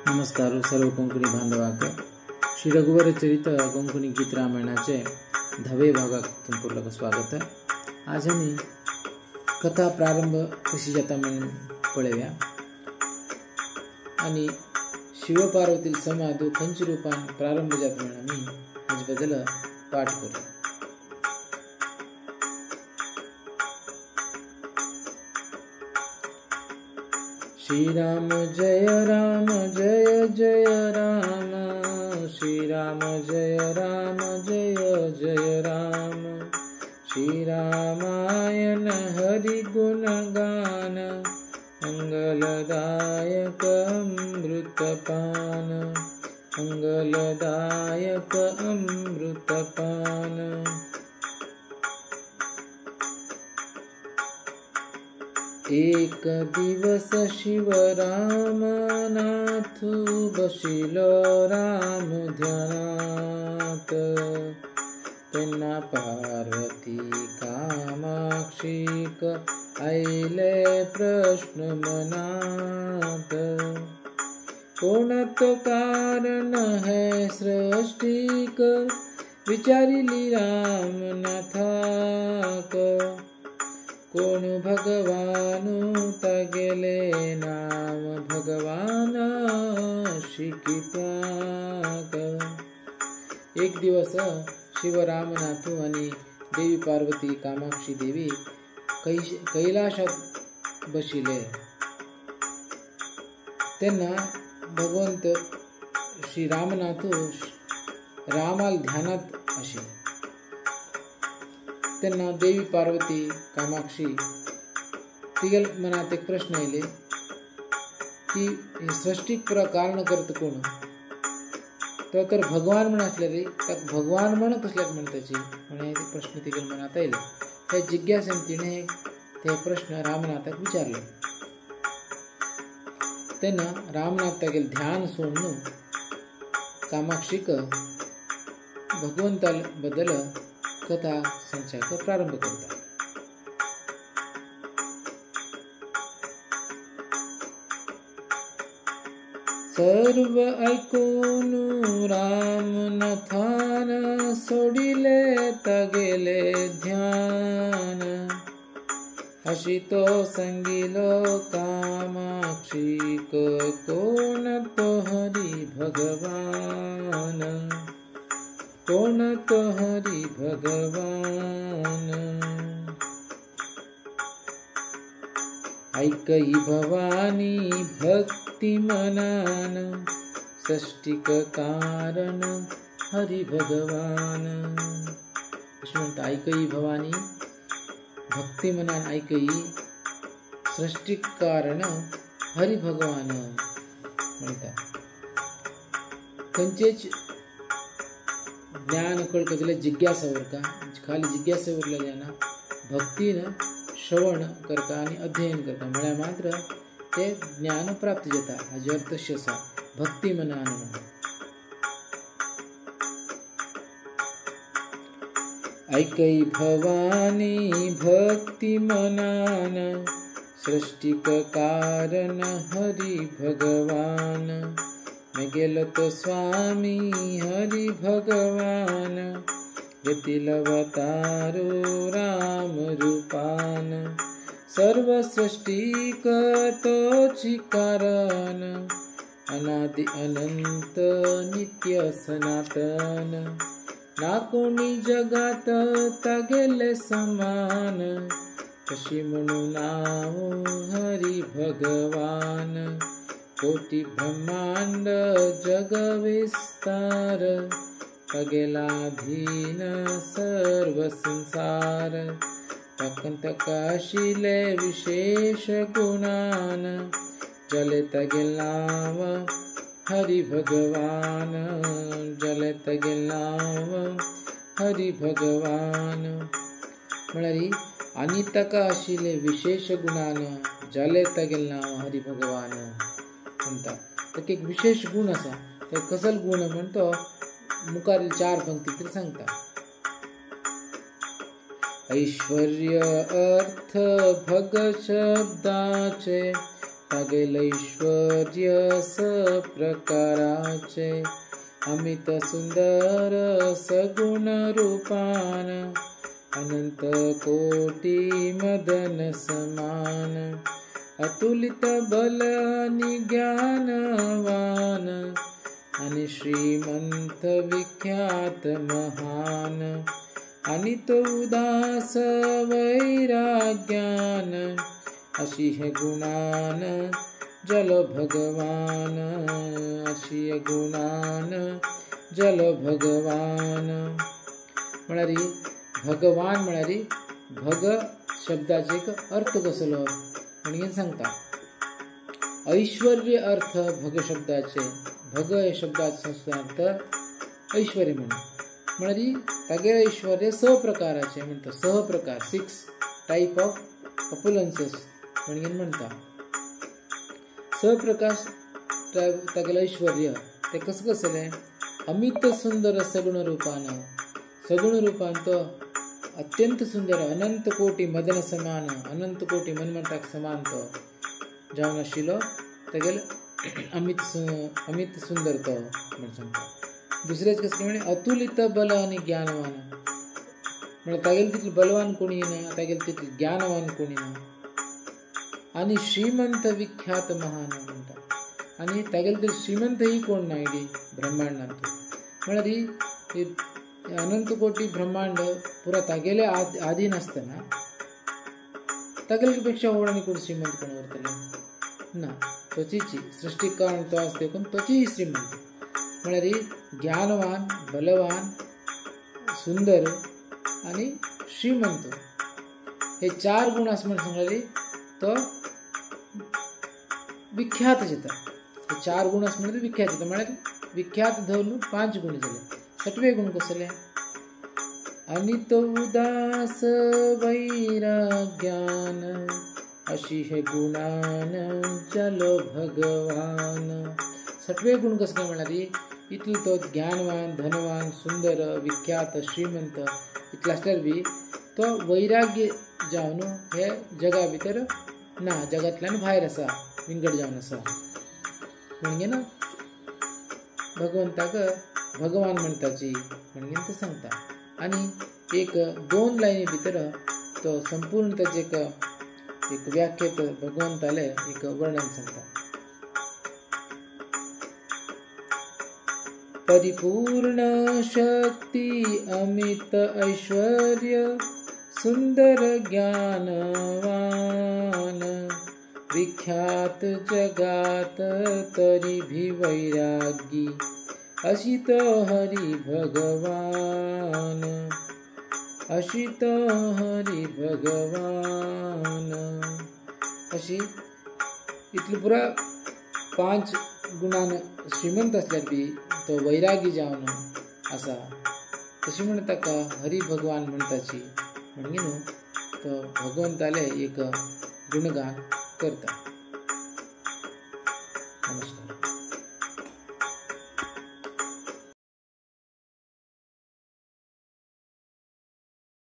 नमस्कार सर्व कोंकणी बांधवांक श्री रघुवर चरित कोंकणी गीत रामायणाचे 10वे भागात तुमचं स्वागत आहे। आज आम्ही कथा प्रारंभ कशी जाता म्हणून पळूया आणि शिवपार्वती संवाद खंच रूपान प्रारंभ जाता म्हणून आम्ही आज बदल पाठ करू। श्री राम जय जय राम, श्री राम जय जय राम। श्री रामायण हरि गुण गान, मंगलदायक अमृतपान, मंगलदायक अमृतपान। एक दिवस शिव राम नाथू बसिलो राम ध्यानात, त्यांना पार्वती कामाक्षीक आईले प्रश्न मनात। कोणतो कारण है सृष्टिक, विचारिली राम नाथाक। कोण भगवानु तगेले नाम, भगवान शिकिपाक। एक दिवस शिवरामनाथू आणि देवी पार्वती कामाक्षी देवी कैलाशात बसिले। त्यांना भगवंत श्री रामनाथू रामाल ध्यानात असे। त्यांना देवी पार्वती कामाक्षी तिगल मनात एक प्रश्न आले की सृष्टिक कारण करत कोण, तर भगवान म्हण असले त्यात भगवान म्हण कसल्याक म्हणताची म्हणे प्रश्न तिगल मनात आले। त्या जिज्ञासेन तिने ते प्रश्न रामनाथाक विचारले। त्यांना रामनाथ तागेल ध्यान सोडून कामाक्षीक भगवंता बद्दल कथा संचाक प्रारंभ करता। सर्व ऐकून रामनाथान सोडिले तगेले ध्यान। अशी तो संगिलो कामाक्षीक, कोण तो हरी भगवान, कोण तो हरि भगवान। ऐकई भवानी भक्ति मनान, सृष्टिक कारण हरि भगवान। ऐकई भवानी भक्ति मनान, ऐकई सृष्टिक कारण हरि भगवान म्हणतात। खंचेच ज्ञान कळकले जिज्ञासावर का खाली जिज्ञासावरला जाना भक्तीनं श्रवण करता आणि अध्ययन करता म्हणल्या मात्र ते ज्ञान प्राप्त जाता। हाजो अर्थ असा भक्ती मनान म्हणून। ऐकई भवानी भक्ती मनान, सृष्टिक कारण हरि भगवान। मैं गेलो तो स्वामी हरि भगवान, येतील अवतारो राम रूपान। सर्व सृष्टिक तोची कारण, अनादि अनंत नित्य सनातन। ना कोणी जगात तगेले समान, कशी म्हणू नाव हरि भगवान। कोटी ब्रह्मांड जग विस्तार, तगेलाधीन सर्व संसार। तकंत काशिले विशेष गुणान, जले तगेल नाव हरि भगवान, जले तगेल नाव हरि भगवान। म्हणारी आणि तका आशिले विशेष गुणान, जले तगेल नाव हरि भगवान म्हणता। तर एक विशेष गुण असा, ते कसल गुण म्हणतो मुखारील 4 पंक्ती तरी सांगता। ऐश्वर्य अर्थ भग शब्दाचे, तागेल ऐश्वर्य सप्रकाराचे अमित सुंदर सगुण रूपान अनंत कोटी मदन समान अतुलित बल आणि ज्ञानवान आणि श्रीमंत विख्यात महान आणि तो उदास वैराग्यान अशी हे गुणान जल भगवान अशी हे गुणान जल भगवान म्हणारी भगवान म्हणारी भग शब्दाचे एक अर्थ कसलो म्हणून सांगता ऐश्वर्य अर्थ भग शब्दाचे भग हे शब्दाचे संस्कृत अर्थ ऐश्वर्य म्हणारी तागे ऐश्वर्य सप्रकाराचे म्हणतो सहप्रकार 6 टाइप ऑफ अपुलन्सेस म्हणता सहप्रकाश तागेलं ऐश्वर्य ते कसं कसले अमित सुंदर सगुण रूपान तो अत्यंत सुंदर अनंत कोटी मदन समान अनंत कोटी मनमंताक समान तो जावन आशिल्लो तागेले अमित सुंदर तो म्हणून सांगता दुसरेच कसं म्हणजे अतुलित बल आणि ज्ञानवान म्हणजे तागेले तितले बलवान कोणी ना तागेले तितले ज्ञानवान कोणी ना आणि श्रीमंत विख्यात महान म्हणटा आणि तागेले ते श्रीमंत ही कोण ना इडी ब्रह्मांडात म्हळ्यार अनंत कोटी ब्रह्मांड पुरा तागेले आधीन असताना तागेले पेक्षा व्हड आणि कोण श्रीमंत कोण उरतले ना त्वचीची सृष्टी कारण तो असते कोण त्वची श्रीमंत म्हळ्यार ज्ञानवान बलवान सुंदर आणि श्रीमंत हे 4 गुण असं म्हणून सांगले तो विख्यात जाता हे 4 गुण असं म्हणजे विख्यात जाता म्हळ्यार विख्यात धरून 5 गुण झाले 6वे गुण कसले आणि तो उदास वैराग्यान अशी हे गुणान जल भगवान 6वे गुण कसले म्हळ्यार इतलो तो ज्ञानवान धनवान सुंदर विख्यात श्रीमंत इतलो आसल्यार बी तो वैराग्य जावन हे जगा भितर ना जगांतल्यान भायर आसा विंगड जावन आसा म्हणजे ना भगवंताक भगवान म्हणटाची म्हणजे ते सांगता आणि एक 2 लाईनी भितर तो संपूर्ण ताचे एक व्याख्येत भगवंताले एक वर्णन सांगता परिपूर्ण शक्ति अमित ऐश्वर्य सुंदर ज्ञानवान विख्यात जगात तरी भी वैरागी अशित हरि भगवान अशित हरि भगवान अशी इतली पुरा 5 गुणान श्रीमंत असल्यार बी तो वैरागी जावन आसा तशी म्हण ताका हरी भगवान म्हणटाची म्हणजे न्हू तो भगवंताले एक गुणगान करता. नमस्कार.